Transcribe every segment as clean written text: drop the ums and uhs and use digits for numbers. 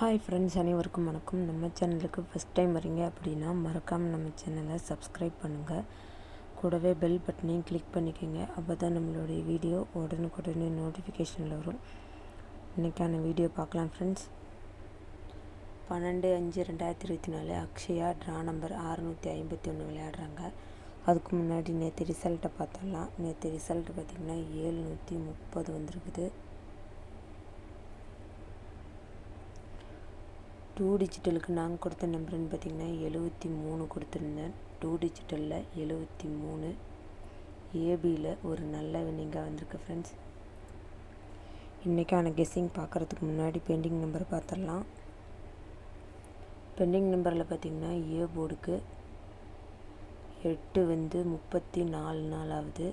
Hi friends, அனைவருக்கும் வணக்கம். நம்ம சேனலுக்கு ஃபஸ்ட் டைம் வரீங்க அப்படின்னா மறக்காமல் நம்ம சேனலை சப்ஸ்கிரைப் பண்ணுங்கள். கூடவே பெல் பட்டனையும் கிளிக் பண்ணிக்கோங்க. அப்போ தான் நம்மளுடைய வீடியோ உடனுக்குடனே நோட்டிஃபிகேஷனில் வரும். இன்றைக்கான வீடியோ பார்க்கலாம் ஃப்ரெண்ட்ஸ். 12/5/2024 அக்ஷயா ட்ரா நம்பர் 651 விளையாடுறாங்க. அதுக்கு முன்னாடி நேற்று ரிசல்ட்டை பார்த்துடலாம். நேற்று ரிசல்ட்டு பார்த்திங்கன்னா 730 வந்திருக்குது. 2 டிஜிட்டலுக்கு நாங்கள் கொடுத்த நம்பருன்னு பார்த்திங்கன்னா 73 கொடுத்துருந்தேன். 2 டிஜிட்டலில் 73. ஏபியில் ஒரு நல்ல வின்னிங்காக வந்திருக்கு ஃப்ரெண்ட்ஸ். இன்றைக்கான கெஸ்ஸிங் பார்க்குறதுக்கு முன்னாடி பெண்டிங் நம்பரை பார்த்துடலாம். பெண்டிங் நம்பரில் பார்த்திங்கன்னா ஏ போர்டுக்கு 8 34 நாள் ஆகுது.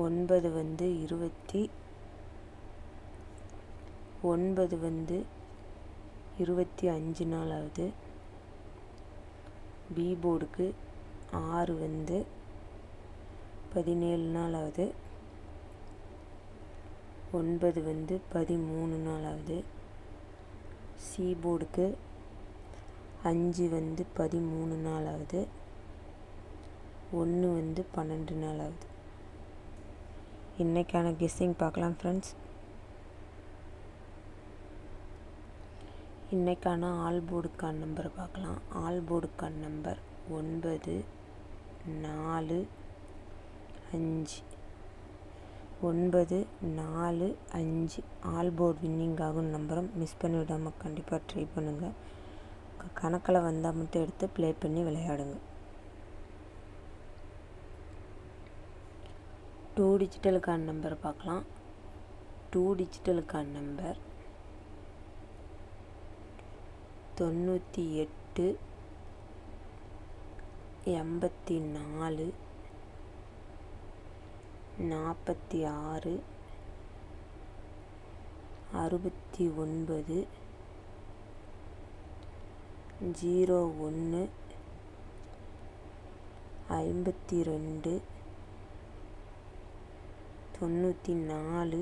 9 25 நாள் ஆகுது. பி போர்டுக்கு 6 17 நாள் ஆகுது. 9 13 நாள் ஆகுது. சி போர்டுக்கு 5 13 நாள் ஆகுது. 1 12 நாள் ஆகுது. இன்றைக்கான கெஸ்ஸிங் பார்க்கலாம் ஃப்ரெண்ட்ஸ். இன்றைக்கான ஆல் போர்டுக்கான நம்பரை பார்க்கலாம். ஆல் போர்டுக்கான நம்பர் 9 4 5. 9 4 5 ஆல் போர்டு வின்னிங் ஆகும் நம்பரும் மிஸ் பண்ணிவிடாமல் கண்டிப்பாக ட்ரை பண்ணுங்கள். கணக்கில் வந்தால் மட்டும் எடுத்து ப்ளே பண்ணி விளையாடுங்க. 2 டிஜிட்டலுக்கான நம்பரை பார்க்கலாம். 2 டிஜிட்டலுக்கான நம்பர் 98 84 46 69 01 52 94 99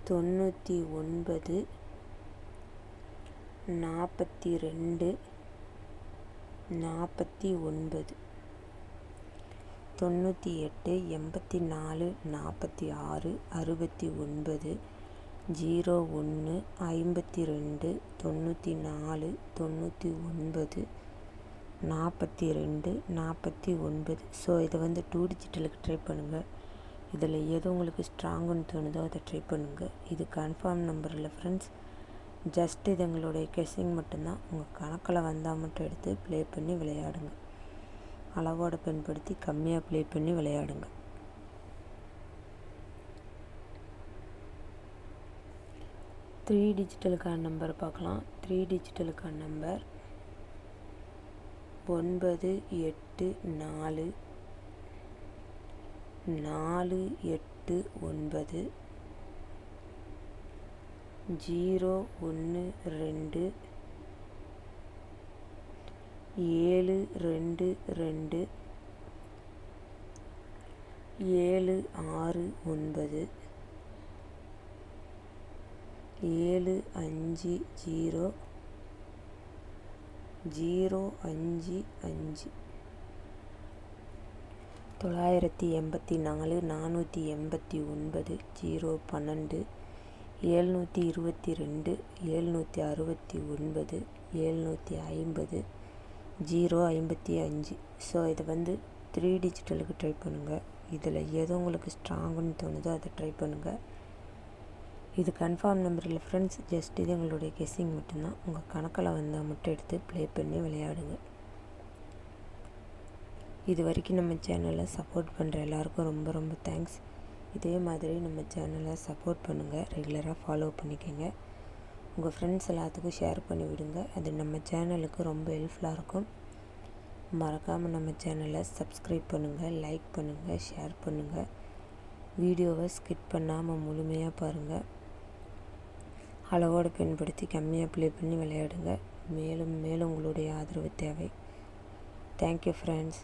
42 49 98 84 46 69 01 52 94 99 42 49. ஸோ இதை 2 டிஜிட்டலுக்கு ட்ரை பண்ணுங்கள். இதில் எது உங்களுக்கு ஸ்ட்ராங்குன்னு தோணுதோ அதை ட்ரை பண்ணுங்கள். இது கன்ஃபார்ம் நம்பர் இல்லை ஃப்ரெண்ட்ஸ். ஜஸ்ட் இது எங்களுடைய கெஸ்ஸிங் மட்டும்தான். உங்கள் கணக்கில் வந்தால் மட்டும் எடுத்து ப்ளே பண்ணி விளையாடுங்க. அளவோடு பயன்படுத்தி கம்மியாக ப்ளே பண்ணி விளையாடுங்க. த்ரீ டிஜிட்டலுக்கான நம்பர் பார்க்கலாம். 3 டிஜிட்டலுக்கான நம்பர் 9 8 4 4 8 9 0 1 2 7 2 2 7 6 9 7 5 0 0 5 5. 984 489 0 12 722 769 750 0 55. ஸோ இதை 3 டிஜிட்டலுக்கு ட்ரை பண்ணுங்கள். இதில் எது உங்களுக்கு ஸ்ட்ராங்குன்னு தோணுதோ அதை ட்ரை பண்ணுங்கள். இது கன்ஃபார்ம் நம்பர் இல்லை ஃப்ரெண்ட்ஸ். ஜஸ்ட் இது எங்களுடைய கெஸ்ஸிங் மட்டும்தான். உங்கள் கணக்கில் வந்தால் மட்டும் எடுத்து ப்ளே பண்ணி விளையாடுங்க. இது வரைக்கும் நம்ம சேனலை சப்போர்ட் பண்ணுற எல்லாருக்கும் ரொம்ப ரொம்ப தேங்க்ஸ். இதே மாதிரி நம்ம சேனலை சப்போர்ட் பண்ணுங்கள். ரெகுலராக ஃபாலோ பண்ணிக்கோங்க. உங்கள் ஃப்ரெண்ட்ஸ் எல்லாத்துக்கும் ஷேர் பண்ணி விடுங்க. அது நம்ம சேனலுக்கு ரொம்ப ஹெல்ப்ஃபுல்லாக இருக்கும். மறக்காமல் நம்ம சேனலை சப்ஸ்கிரைப் பண்ணுங்கள், லைக் பண்ணுங்கள், ஷேர் பண்ணுங்கள். வீடியோவை ஸ்கிப் பண்ணாமல் முழுமையாக பாருங்கள். அளவோடு பயன்படுத்தி கம்மியாக ப்ளே பண்ணி விளையாடுங்க. மேலும் மேலும் உங்களுடைய ஆதரவு தேவை. Thank you friends.